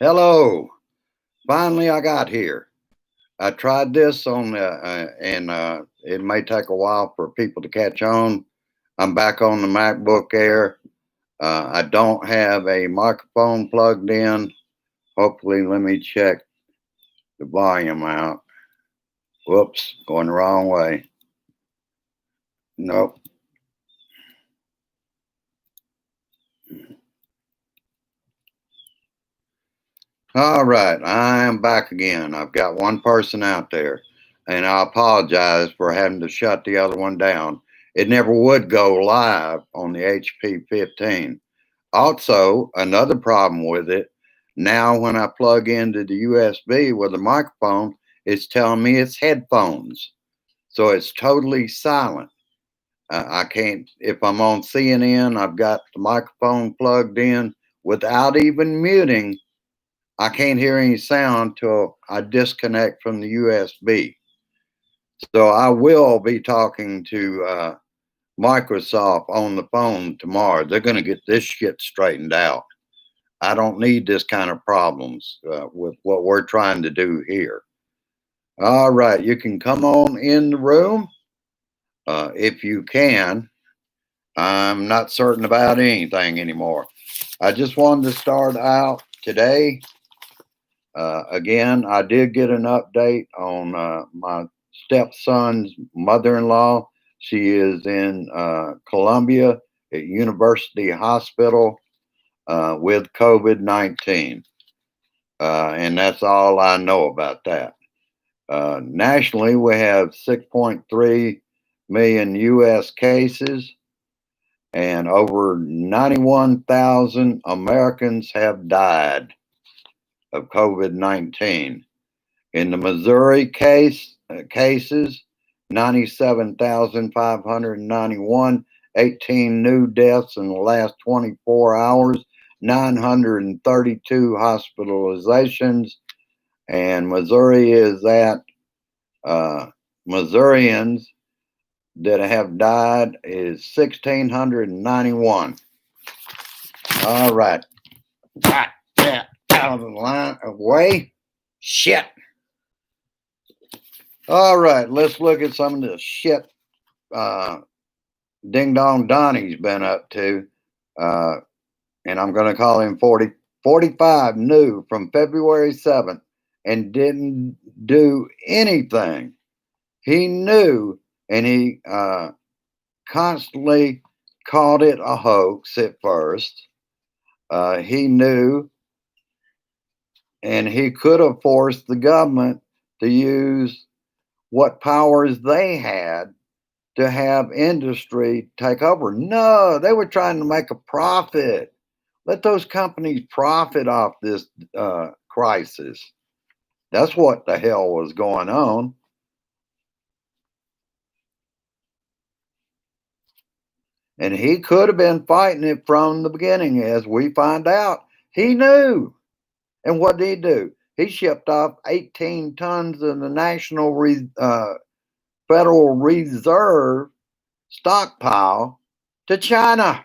Hello. Finally, I got here. I tried this on, and it may take a while for people to catch on. I'm back on the MacBook Air. I don't have a microphone plugged in. Hopefully, let me check the volume out. Whoops, going the wrong way. Nope. All right, I am back again. I've got one person out there, and I apologize for having to shut the other one down. It never would go live on the HP 15. Also, another problem with it, now when I plug into the USB with a microphone, it's telling me it's headphones. So it's totally silent. I can't, if I'm on CNN, I've got the microphone plugged in without even muting. I can't hear any sound till I disconnect from the USB. So I will be talking to Microsoft on the phone tomorrow. They're going to get this shit straightened out. I don't need this kind of problems with what we're trying to do here. All right, you can come on in the room if you can. I'm not certain about anything anymore. I just wanted to start out today. Again, I did get an update on my stepson's mother-in-law. She is in Columbia at University Hospital with COVID-19. And that's all I know about that. Nationally, we have 6.3 million U.S. cases, and over 91,000 Americans have died of COVID-19. In the Missouri cases, 97,591, 18 new deaths in the last 24 hours, 932 hospitalizations, and Missouri is at Missourians that have died is 1,691. All right. Got that out of the line of way. Shit. All right, let's look at some of the shit Ding Dong Donnie's been up to. And I'm going to call him 45 new from February 7th and didn't do anything. He knew, and he constantly called it a hoax at first. He knew, and he could have forced the government to use what powers they had to have industry take over. No, they were trying to make a profit. Let those companies profit off this crisis. That's what the hell was going on. And he could have been fighting it from the beginning, as we find out. He knew. And what did he do? He shipped off 18 tons of the Federal Reserve stockpile to China.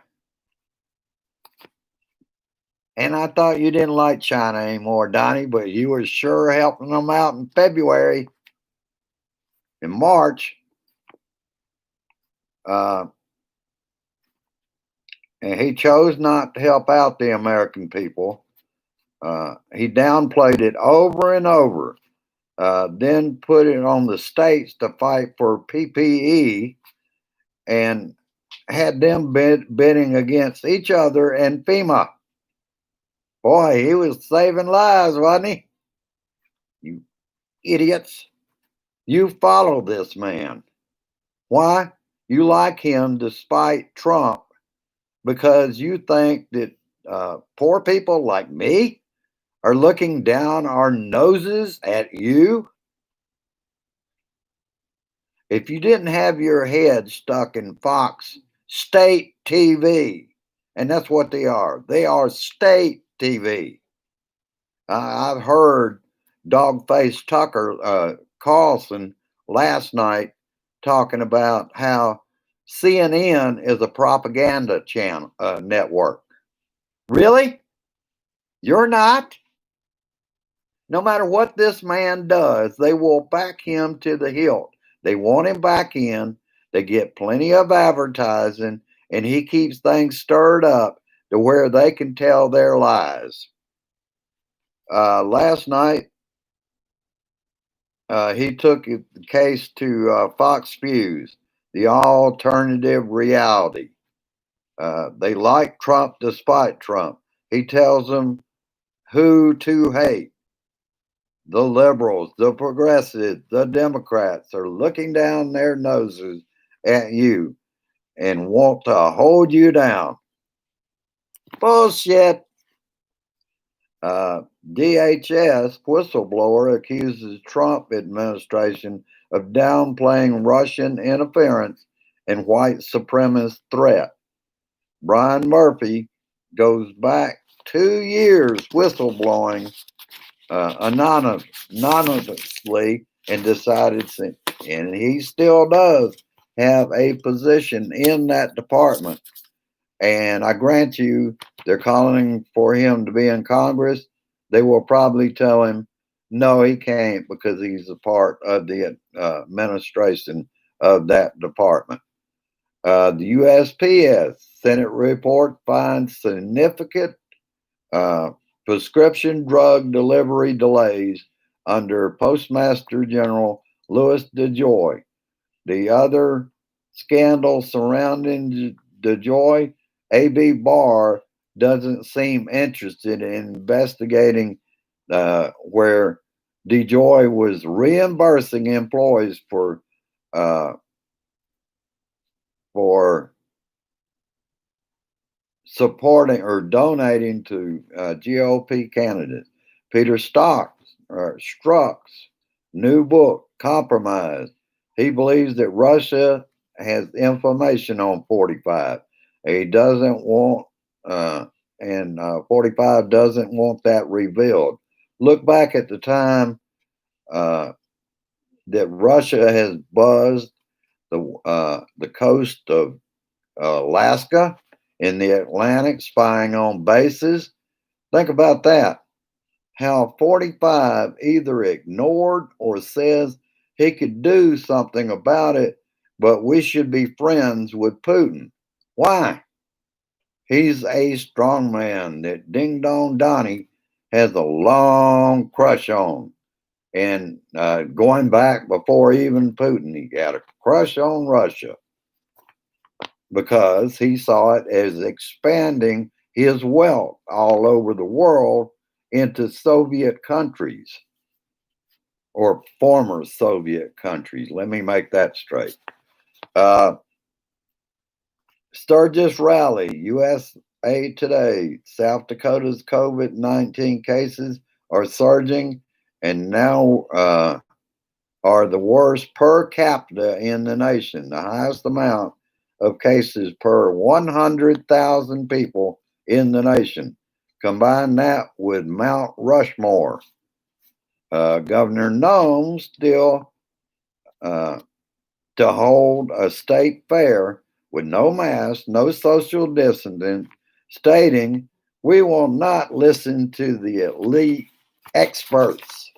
And I thought you didn't like China anymore, Donnie, but you were sure helping them out in February. In March. And he chose not to help out the American people. He downplayed it over and over, then put it on the states to fight for PPE and had them bidding against each other and FEMA. Boy, he was saving lives, wasn't he? You idiots. You follow this man. Why? You like him despite Trump because you think that poor people like me are looking down our noses at you. If you didn't have your head stuck in Fox state TV, and that's what they are state TV. I've heard Dogface Tucker Carlson last night talking about how CNN is a propaganda channel network. Really? You're not? No matter what this man does, they will back him to the hilt. They want him back in. They get plenty of advertising, and he keeps things stirred up to where they can tell their lies. Last night, he took the case to Fox News, the alternative reality. They like Trump despite Trump. He tells them who to hate. The liberals, the progressives, the Democrats are looking down their noses at you and want to hold you down. Bullshit. DHS whistleblower accuses Trump administration of downplaying Russian interference and white supremacist threat. Brian Murphy goes back 2 years whistleblowing anonymously and decided, and he still does have a position in that department. And I grant you, they're calling for him to be in Congress. They will probably tell him, no, he can't because he's a part of the administration of that department. The USPS Senate report finds significant prescription drug delivery delays under Postmaster General Louis DeJoy. The other scandal surrounding DeJoy, A.B. Barr doesn't seem interested in investigating where DeJoy was reimbursing employees for supporting or donating to GOP candidates. Peter Strzok's new book, Compromise. He believes that Russia has information on 45. He doesn't want, and 45 doesn't want that revealed. Look back at the time that Russia has buzzed the coast of Alaska in the Atlantic, spying on bases. Think about that. How 45 either ignored or says he could do something about it, but we should be friends with Putin. Why? He's a strong man that Ding Dong Donnie has a long crush on. And going back before even Putin, he got a crush on Russia because he saw it as expanding his wealth all over the world into Soviet countries or former Soviet countries. Let me make that straight. Sturgis Rally, USA Today. South Dakota's COVID-19 cases are surging and now are the worst per capita in the nation, the highest amount of cases per 100,000 people in the nation. Combine that with Mount Rushmore. Governor Nome still to hold a state fair with no mask, no social distancing, stating, we will not listen to the elite experts.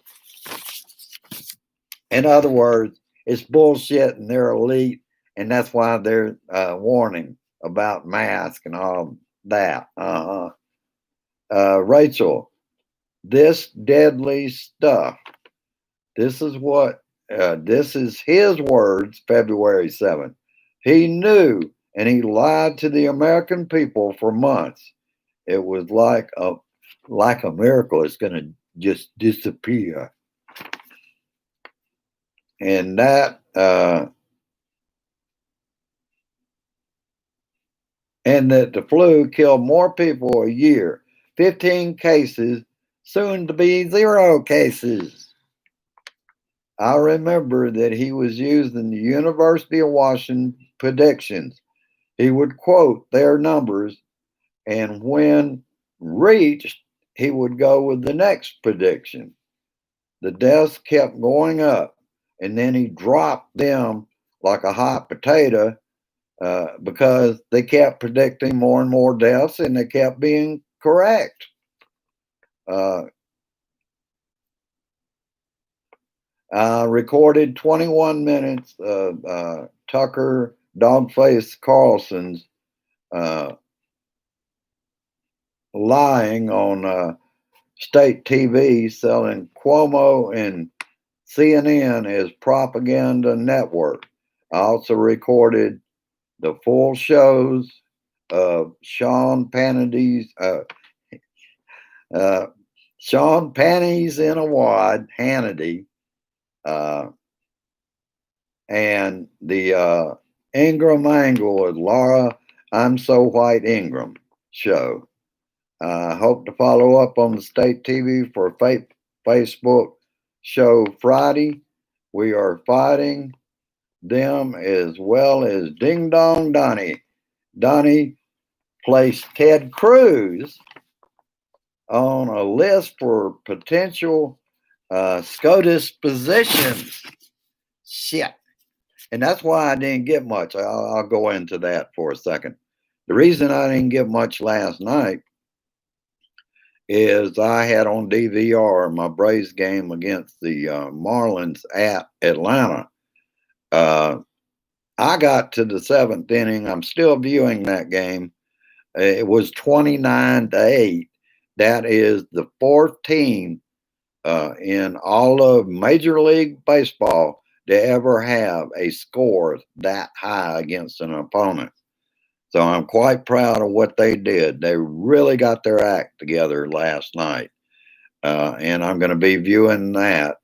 In other words, it's bullshit and they're elite, and that's why they're warning about masks and all that. Rachel, this deadly stuff. This is his words, February 7th. He knew and he lied to the American people for months. It was like a miracle. It's going to just disappear. And that the flu killed more people a year. 15 cases, soon to be 0 cases. I remember that he was using the University of Washington predictions. He would quote their numbers, and when reached, he would go with the next prediction. The deaths kept going up, and then he dropped them like a hot potato because they kept predicting more and more deaths, and they kept being correct. Recorded 21 minutes of Tucker Dogface Carlson's uh, lying on state TV, selling Cuomo and CNN as propaganda network. I also recorded the full shows of uh, Sean Panties in a Wad, Hannity, uh, and the Ingram Angle with Laura I'm So White Ingram show. I hope to follow up on the state TV for Facebook show Friday. We are fighting them as well as Ding Dong Donnie. Donnie placed Ted Cruz on a list for potential SCOTUS positions. Shit. And that's why I didn't get much. I'll go into that for a second. The reason I didn't get much last night is I had on DVR my Braves game against the Marlins at Atlanta. I got to the seventh inning. I'm still viewing that game. It was 29-8. That is the fourth team in all of Major League Baseball to ever have a score that high against an opponent. So I'm quite proud of what they did. They really got their act together last night. And I'm going to be viewing that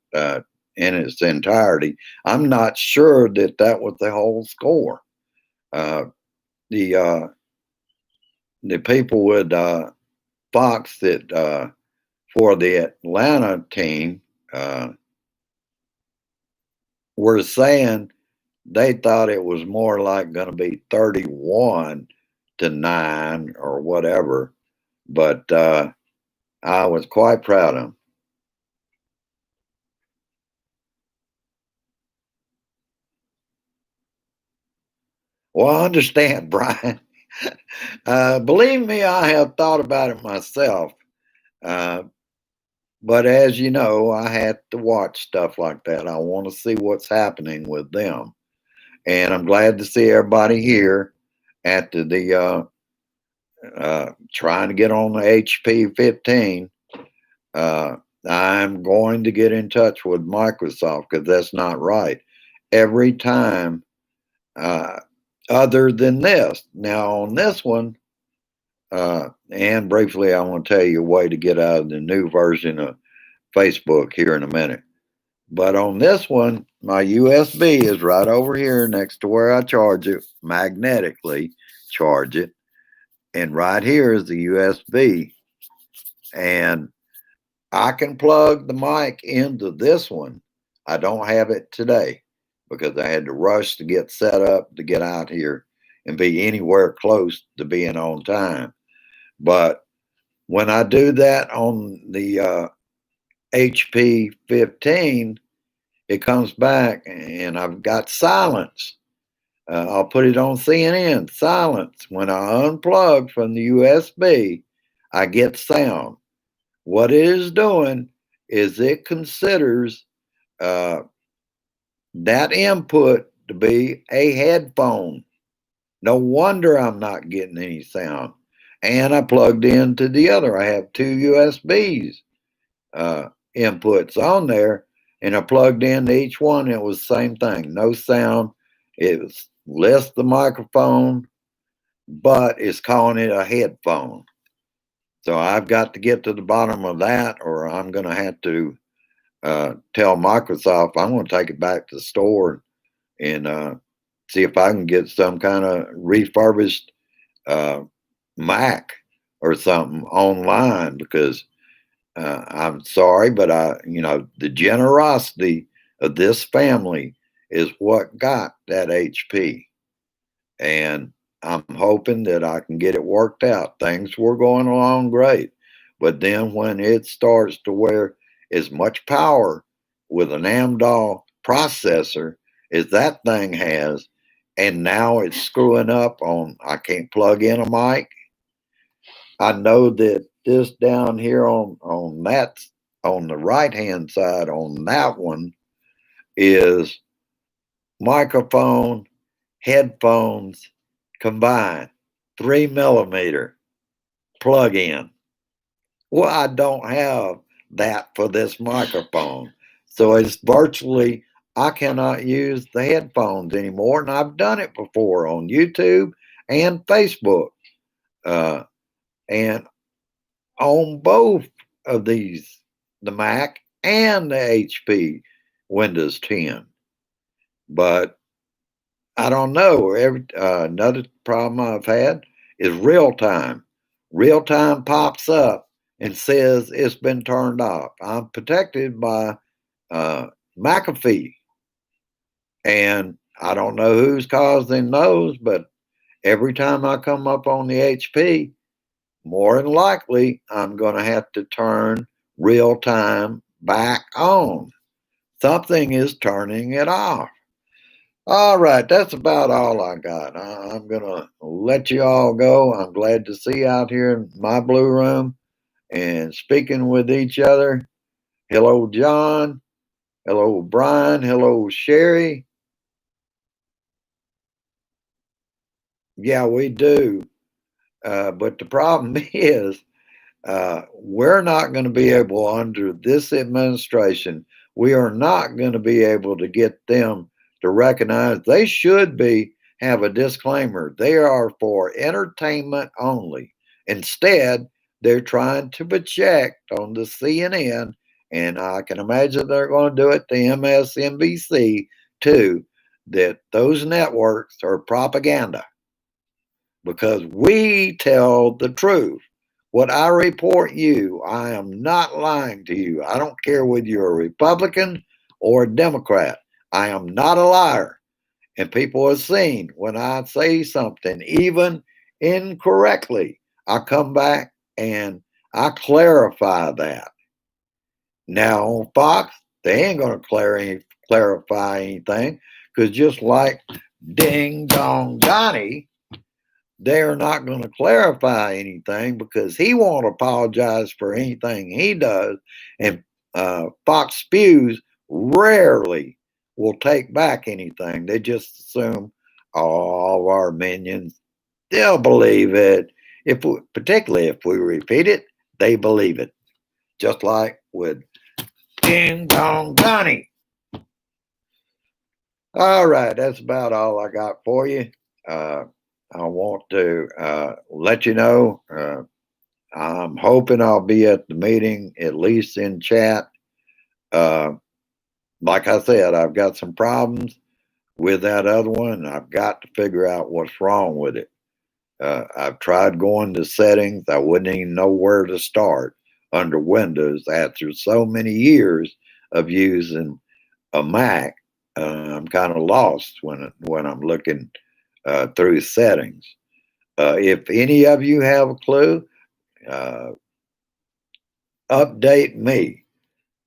in its entirety. I'm not sure that that was the whole score. Uh, the the people with Fox that for the Atlanta team were saying they thought it was more like going to be 31-9 or whatever, but I was quite proud of them. Well, I understand, Brian. Believe me, I have thought about it myself. Uh, but as you know, I had to watch stuff like that. I want to see what's happening with them. And I'm glad to see everybody here at the trying to get on the HP 15. I'm going to get in touch with Microsoft because that's not right. Every time, uh, other than this. Now, on this one, and briefly, I want to tell you a way to get out of the new version of Facebook here in a minute. But on this one, my USB is right over here next to where I charge it, magnetically charge it. And right here is the USB. And I can plug the mic into this one. I don't have it today because I had to rush to get set up to get out here and be anywhere close to being on time. But when I do that on the HP 15, it comes back and I've got silence. I'll put it on CNN, silence. When I unplug from the USB, I get sound. What it is doing is it considers uh, that input to be a headphone. No wonder I'm not getting any sound. And I plugged into the other. I have two USBs inputs on there, and I plugged into each one. It was the same thing. No sound. It was less the microphone, but it's calling it a headphone. So I've got to get to the bottom of that, or I'm going to have to tell Microsoft I'm going to take it back to the store and see if I can get some kind of refurbished uh, Mac or something online because I'm sorry, but the generosity of this family is what got that HP. And I'm hoping that I can get it worked out. Things were going along great. But then when it starts to where as much power with an Amdahl processor as that thing has, and now it's screwing up on, I can't plug in a mic. I know that this down here on the right hand side on that one, is microphone, headphones combined, 3mm plug-in. Well, I don't have that for this microphone. So it's virtually, I cannot use the headphones anymore. And I've done it before on YouTube and Facebook. Uh, and on both of these, the Mac and the HP Windows 10. But I don't know. Another problem I've had is real time. Real time pops up and says it's been turned off. I'm protected by McAfee, and I don't know who's causing those, but every time I come up on the HP, more than likely I'm going to have to turn real time back on. Something is turning it off. All right, that's about all I got. I'm going to let you all go. I'm glad to see you out here in my blue room and speaking with each other. Hello, John. Hello, Brian. Hello, Sherry. Yeah, we do. But the problem is, we're not going to be able, under this administration, we are not going to be able to get them to recognize they should be have a disclaimer. They are for entertainment only. Instead, they're trying to project on the CNN, and I can imagine they're going to do it to MSNBC too, that those networks are propaganda because we tell the truth. What I report you, I am not lying to you. I don't care whether you're a Republican or a Democrat. I am not a liar. And people have seen when I say something, even incorrectly, I come back and I clarify that. Now on Fox, they ain't going to clarify anything because just like Ding Dong Johnny, they're not going to clarify anything because he won't apologize for anything he does. And Fox Spews rarely will take back anything. They just assume all of our minions, they'll believe it. Particularly if we repeat it, they believe it. Just like with Ding Dong Johnny. All right, that's about all I got for you. I want to let you know I'm hoping I'll be at the meeting, at least in chat. Uh, like I said, I've got some problems with that other one, and I've got to figure out what's wrong with it. I've tried going to settings. I wouldn't even know where to start under Windows after so many years of using a Mac. I'm kind of lost when I'm looking through settings. If any of you have a clue, uh, update me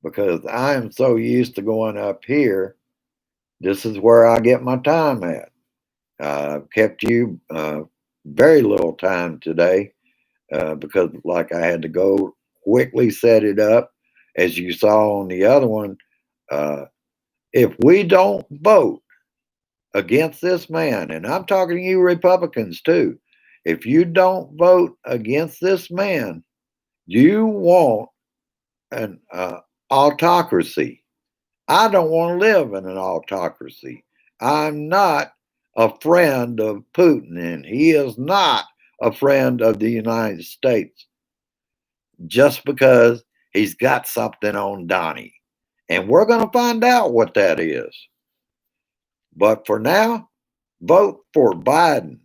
because I am so used to going up here. This is where I get my time at. I've kept you very little time today because, like, I had to go quickly set it up. As you saw on the other one, if we don't vote against this man, and I'm talking to you Republicans too, if you don't vote against this man, you want an autocracy. I don't want to live in an autocracy. I'm not a friend of Putin, and he is not a friend of the United States just because he's got something on Donnie. And we're going to find out what that is. But for now, vote for Biden.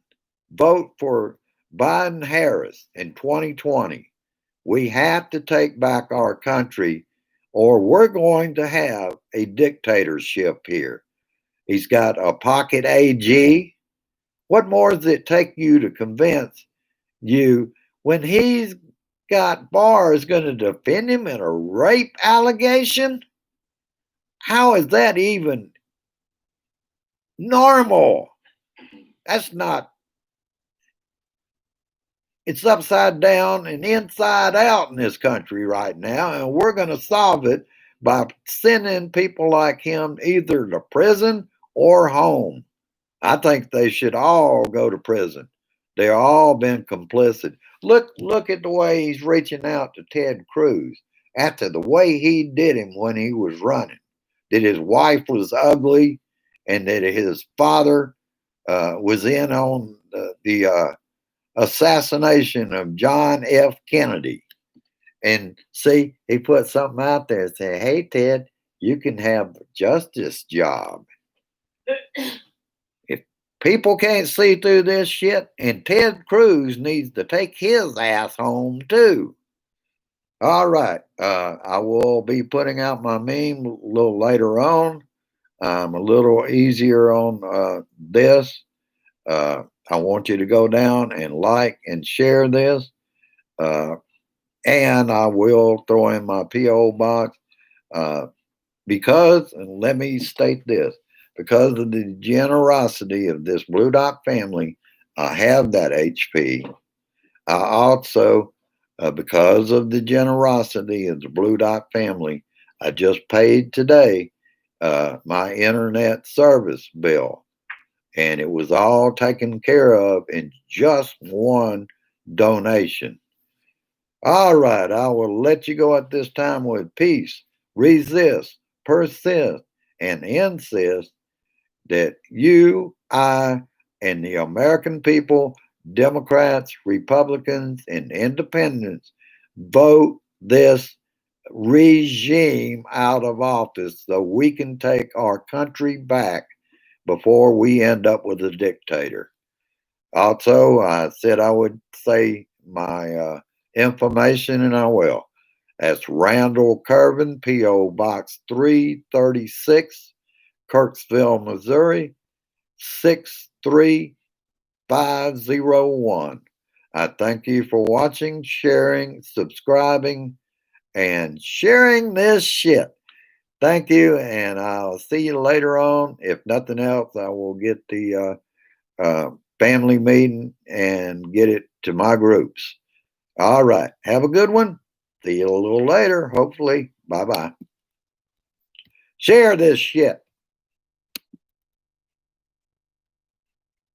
Vote for Biden Harris in 2020. We have to take back our country, or we're going to have a dictatorship here. He's got a pocket AG. What more does it take you to convince you when he's got Barr is going to defend him in a rape allegation? How is that even normal? That's not. It's upside down and inside out in this country right now, and we're going to solve it by sending people like him either to prison or home. I think they should all go to prison. They've all been complicit. Look at the way he's reaching out to Ted Cruz after the way he did him when he was running. That his wife was ugly, and that his father was in on the assassination of John F. Kennedy. And see, he put something out there and said, "Hey, Ted, you can have the justice job." If people can't see through this shit, and Ted Cruz needs to take his ass home too. All right. I will be putting out my meme a little later on. I'm a little easier on this. I want you to go down and like and share this. Uh, and I will throw in my P.O. box because, and let me state this, because of the generosity of this Blue Dot family, I have that HP. I also, because of the generosity of the Blue Dot family, I just paid today my internet service bill, and it was all taken care of in just one donation. All right, I will let you go at this time with peace, resist, persist, and insist that you, I, and the American people, Democrats, Republicans, and independents, vote this regime out of office so we can take our country back before we end up with a dictator. Also, I said I would say my information, and I will. That's Randall Curvin, P.O. Box 336, Kirksville, Missouri, 63501. I thank you for watching, sharing, subscribing, and sharing this shit. Thank you, and I'll see you later on. If nothing else, I will get the family meeting and get it to my groups. All right. Have a good one. See you a little later, hopefully. Bye bye. Share this shit.